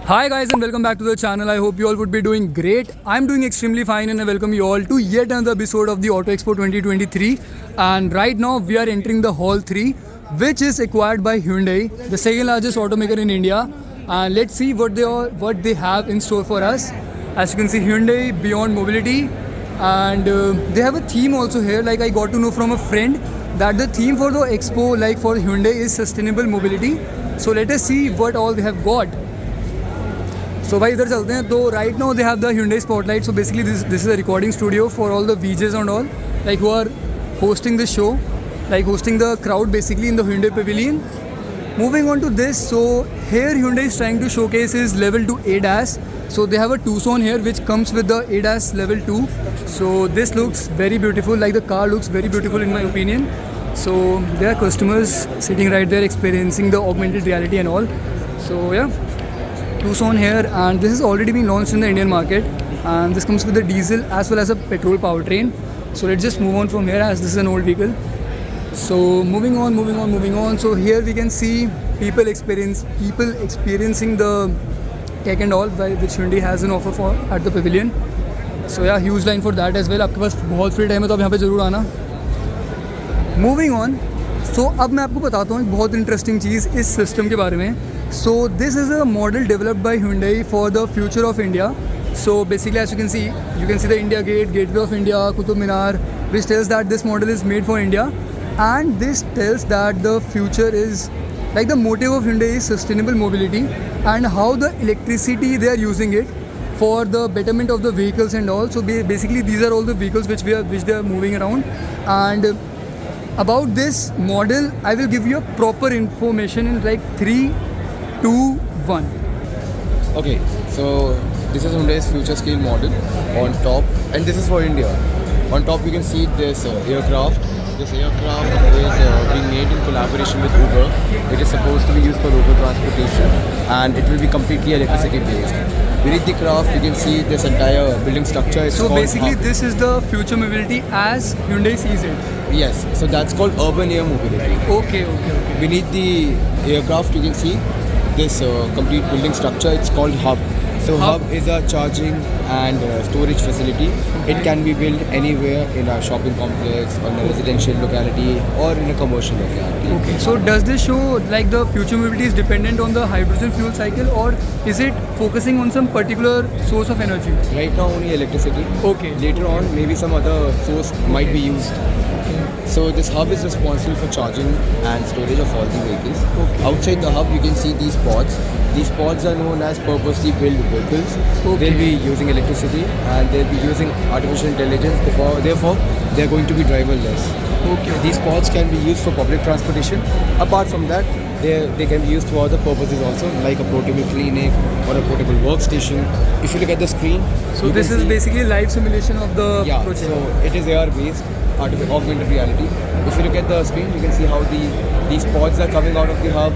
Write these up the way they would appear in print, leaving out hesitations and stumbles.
Hi guys and welcome back to the channel. I hope you all would be doing great. I'm doing extremely fine and I welcome you all to yet another episode of the Auto Expo 2023. And right now we are entering the Hall 3, which is acquired by Hyundai, the second largest automaker in India. And let's see what they have in store for us. As you can see, Hyundai Beyond Mobility, and they have a theme also here. Like I got to know from a friend that the theme for the expo, like for Hyundai, is sustainable mobility. So let us see what all they have got. So भाई इधर चलते हैं. तो right now they have the Hyundai Spotlight. So basically this is a recording studio for all the VJs and all, like who are hosting the show, like hosting the crowd basically in the Hyundai Pavilion. Moving on to this, so here Hyundai is trying to showcase his level 2 ADAS. So they have a Tucson here which comes with the ADAS level 2. So this looks very beautiful, like the car looks very beautiful in my opinion. So there are customers sitting right there experiencing the augmented reality and all. So yeah, Tucson here, and this has already been launched in the Indian market, and this comes with a diesel as well as a petrol powertrain. So let's just move on from here as this is an old vehicle. So moving on. So here we can see people experiencing the tech and all which Hyundai has an offer for at the pavilion. So yeah, huge line for that as well. आपके पास बहुत free time है तो आप यहाँ पे ज़रूर आना. Moving on. So अब मैं आपको बताता हूँ एक बहुत इंटरेस्टिंग चीज़ इस सिस्टम के बारे में. So this is a model developed by Hyundai for the future of India. So basically, as you can see the India Gate, Gateway of India, Qutub Minar, which tells that this model is made for India, and this tells that the future is, like, the motive of Hyundai is sustainable mobility, and how the electricity they are using it for the betterment of the vehicles and all. So basically these are all the vehicles which they are moving around. And about this model, I will give you a proper information in like 3, 2, 1. Okay, so this is Hyundai's future scale model on top, and this is for India. On top you can see this aircraft. This aircraft is being made in collaboration with Uber. It is supposed to be used for local transportation, and it will be completely electricity based. Beneath the craft you can see this entire building structure. It's So called basically hub. this is the future mobility as Hyundai sees it. Yes, so that's called urban air mobility. Okay. Beneath the aircraft you can see this complete building structure. It's called hub. So hub is a charging and storage facility. It can be built anywhere in a shopping complex or in a residential locality or in a commercial locality. Okay, so does this show like the future mobility is dependent on the hydrogen fuel cycle, or is it focusing on some particular source of energy? Right now only electricity. Okay. Later on maybe some other source might be used. So this hub is responsible for charging and storage of all the vehicles. Okay. Outside the hub you can see these pods. These pods are known as purposely built vehicles. Okay. They'll be using electricity and they'll be using artificial intelligence. Therefore, they're going to be driverless. Okay. These pods can be used for public transportation. Apart from that, they can be used for other purposes also, like a portable clinic or a portable workstation. If you look at the screen, So you this can is see- basically a live simulation of the project. so it is AR-based, augmented reality. If you look at the screen, you can see how these pods are coming out of the hub,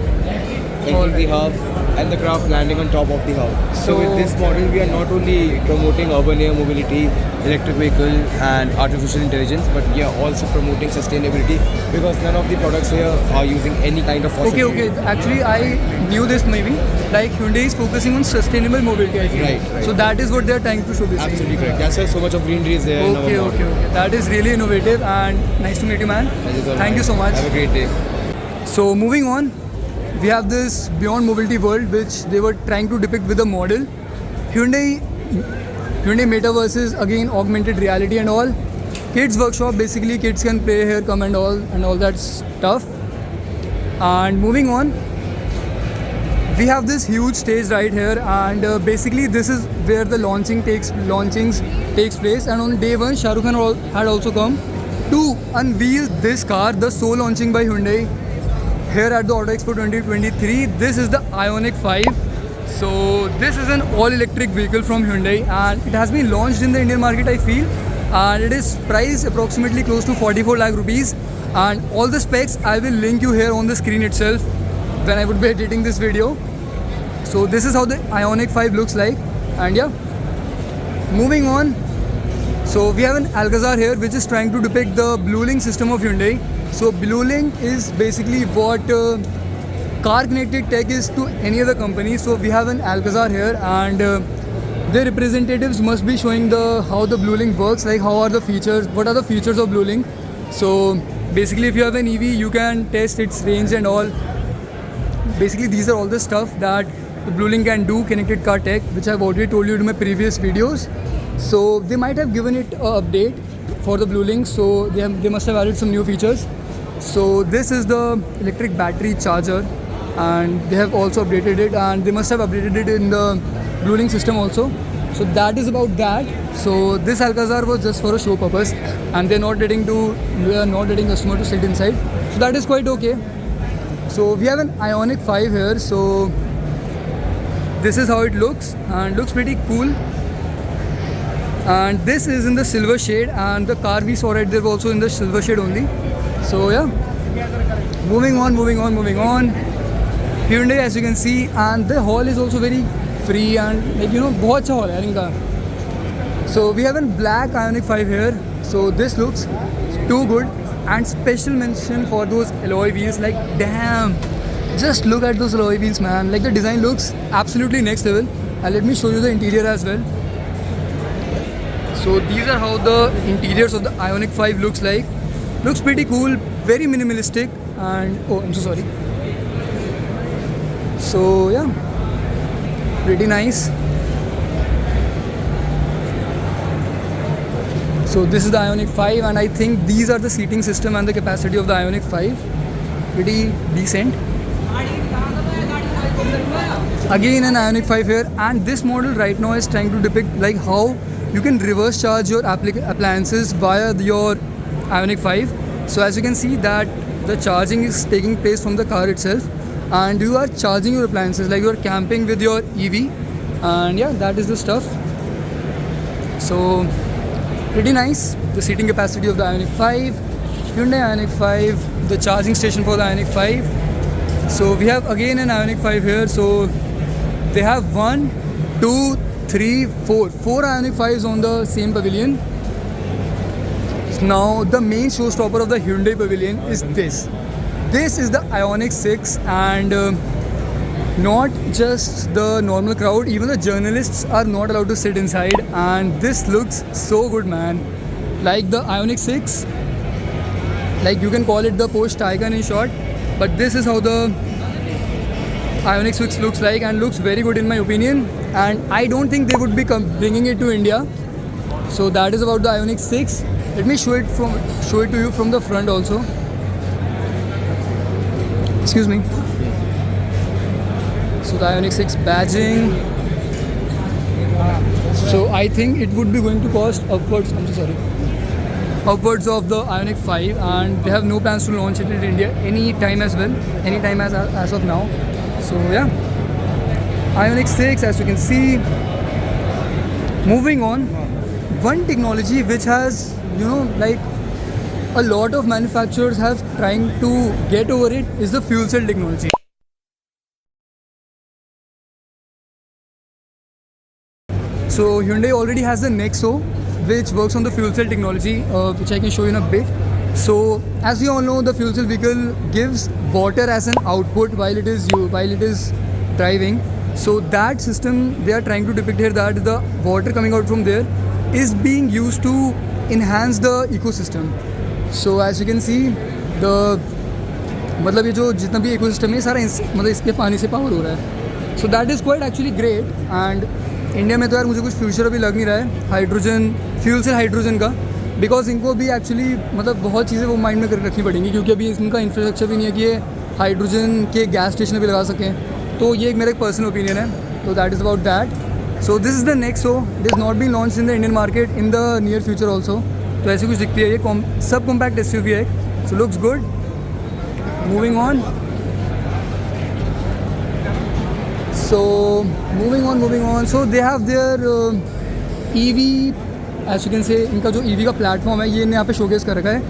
entering the hub, and the craft landing on top of the hub. So with this model, we are not only promoting urban air mobility, electric vehicle, and artificial intelligence, but we are also promoting sustainability, because none of the products here are using any kind of fossil fuel. Okay. Actually, I knew this maybe. Like Hyundai is focusing on sustainable mobility, I feel. Right. So that is what they are trying to show basically. Absolutely correct. That's why so much of greenery is there in our model. Okay. That is really innovative and nice to meet you, man. Thank you so much. Have a great day. So moving on, we have this Beyond Mobility world which they were trying to depict with a model. Hyundai Metaverse is again augmented reality and all. Kids workshop, basically kids can play here, come and all that stuff. And moving on, we have this huge stage right here, and basically this is where the launchings takes place. And on day one, Shah Rukh Khan had also come to unveil this car, the sole launching by Hyundai here at the Auto Expo 2023. This is the Ioniq 5. So this is an all-electric vehicle from Hyundai, and it has been launched in the Indian market, I feel, and it is priced approximately close to 44 lakh rupees. And all the specs I will link you here on the screen itself when I would be editing this video. So this is how the Ioniq 5 looks like. And yeah, moving on, so we have an Alcazar here which is trying to depict the Blue Link system of Hyundai. So Blue Link is basically what car connected tech is to any other company. So we have an Alcazar here, and their representatives must be showing the how the BlueLink works, like how are the features, what are the features of BlueLink. So basically, if you have an EV, you can test its range and all. Basically, these are all the stuff that the BlueLink can do, connected car tech, which I've already told you in my previous videos. So they might have given it an update for the BlueLink, so they must have added some new features. So this is the electric battery charger, and they have also updated it, and they must have updated it in the BlueLink system also. So that is about that. So this Alcazar was just for a show purpose, and they are not letting customer to sit inside. So that is quite okay. So we have an Ioniq 5 here. So this is how it looks, and looks pretty cool. And this is in the silver shade, and the car we saw right there was also in the silver shade only. So yeah, moving on. Hyundai, as you can see, and the hall is also very free and बहुत अच्छा hall है इनका. So we have a black Ioniq 5 here. So this looks too good, and special mention for those alloy wheels. Like damn, just look at those alloy wheels, man. Like the design looks absolutely next level. And let me show you the interior as well. So these are how the interiors of the Ioniq 5 looks like. Looks pretty cool, very minimalistic, and oh, I'm so sorry. So yeah, pretty nice. So this is the Ioniq 5, and I think these are the seating system and the capacity of the Ioniq 5. Pretty decent. Again an Ioniq 5 here, and this model right now is trying to depict like how you can reverse charge your appliances via your Ioniq 5. So as you can see that the charging is taking place from the car itself, and you are charging your appliances like you are camping with your EV, and yeah, that is the stuff. So pretty nice. The seating capacity of the Ioniq 5, Hyundai Ioniq 5, the charging station for the Ioniq 5. So we have again an Ioniq 5 here. So they have 1, 2, 3, 4 Ioniq 5s on the same pavilion. Now the main showstopper of the Hyundai pavilion is this. This is the Ioniq 6, and not just the normal crowd, even the journalists are not allowed to sit inside, and this looks so good, man. Like the Ioniq 6, like you can call it the Porsche Taycan in short, but this is how the Ioniq 6 looks like, and looks very good in my opinion, and I don't think they would be bringing it to India. So that is about the Ioniq 6. Let me show it to you from the front also. Excuse me. So the Ioniq 6 badging. So I think it would be going to cost upwards of the Ioniq 5, and they have no plans to launch it in India any time as of now. So yeah, Ioniq 6, as you can see. Moving on, one technology which has like a lot of manufacturers have trying to get over it is the fuel cell technology. So Hyundai already has the Nexo, which works on the fuel cell technology, which I can show you in a bit. So as you all know, the fuel cell vehicle gives water as an output while it is driving. So that system they are trying to depict here, that the water coming out from there is being used to enhance the ecosystem. So as you can see, the मतलब ये जो जितना भी ecosystem है सारा मतलब इसके पानी से पावर हो रहा है. So that is quite actually great. And India में तो यार मुझे कुछ फ्यूचर अभी लग नहीं रहा है हाइड्रोजन फ्यूल से हाइड्रोजन का, बिकॉज इनको भी एक्चुअली मतलब बहुत चीज़ें वो माइंड में कर रखनी पड़ेंगी, क्योंकि अभी इनका इंफ्रास्ट्रक्चर भी नहीं है कि ये हाइड्रोजन के गैस स्टेशन भी लगा सकें. तो ये एक मेरा एक पर्सनल ओपिनियन है. तो that is about that. So this is the Nexo. It is not been launch in the Indian market in the near future also. तो ऐसी कुछ दिखती है. ये सब कॉम्पैक्ट SUV है. सो looks good. Moving on. So moving on. So they have their EV, as you can say, इनका जो EV का प्लेटफॉर्म है ये इन्हें यहाँ पे शोकेस कर रखा है.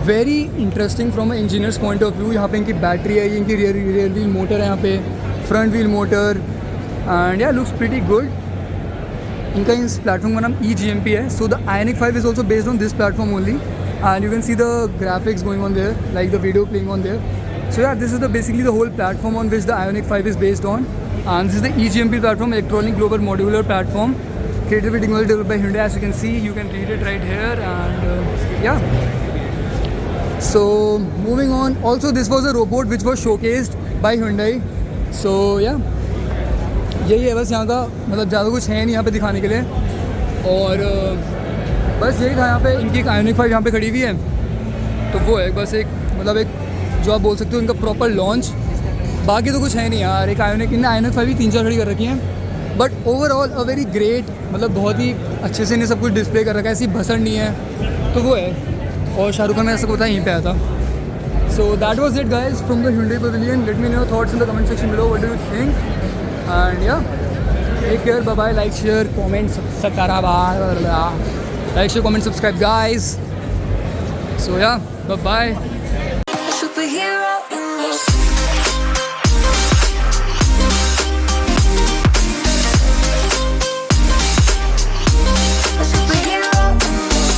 Very interesting from a engineers point of view. यहाँ पे इनकी बैटरी है, ये इनकी रियर व्हील मोटर है यहाँ पे, फ्रंट व्हील मोटर, एंड या लुक्स प्रीटी गुड. इनका इस प्लेटफॉर्म का नाम eGMP है. So the Ioniq 5 is also based on this platform only, and you can see the graphics going on there, like the video playing on there. So yeah, this is basically the whole platform on which the Ioniq 5 is based on, and this is the eGMP platform, Electronic Global Modular Platform, created with technology developed by Hyundai. As you can see, you can read it right here, and yeah. So moving on, also this was a robot which was showcased by Hyundai. So yeah, यही है बस यहाँ का, मतलब ज़्यादा कुछ है नहीं यहाँ पे दिखाने के लिए, और बस यही था यहाँ पे। इनकी एक Ioniq 5 यहाँ पे खड़ी हुई है, तो वो है बस एक, मतलब एक जो आप बोल सकते हो इनका प्रॉपर लॉन्च। बाकी तो कुछ है नहीं यार। एक इन्हें Ioniq 5 भी 3-4 खड़ी कर रखी हैं, but overall a very great, मतलब बहुत ही अच्छे से इन्हें सब कुछ डिस्प्ले कर रखा है, ऐसी भसड़ नहीं है, तो वो है। और शाहरुख खान, मैं ऐसा पता यहीं पे आया था। So that was it guys from the Hyundai Pavilion. Let me know thoughts in the comment section below, what do you think, and yeah take care, bye bye, like share comment subscribe, like share comment subscribe guys. So yeah, bye bye. Superhero.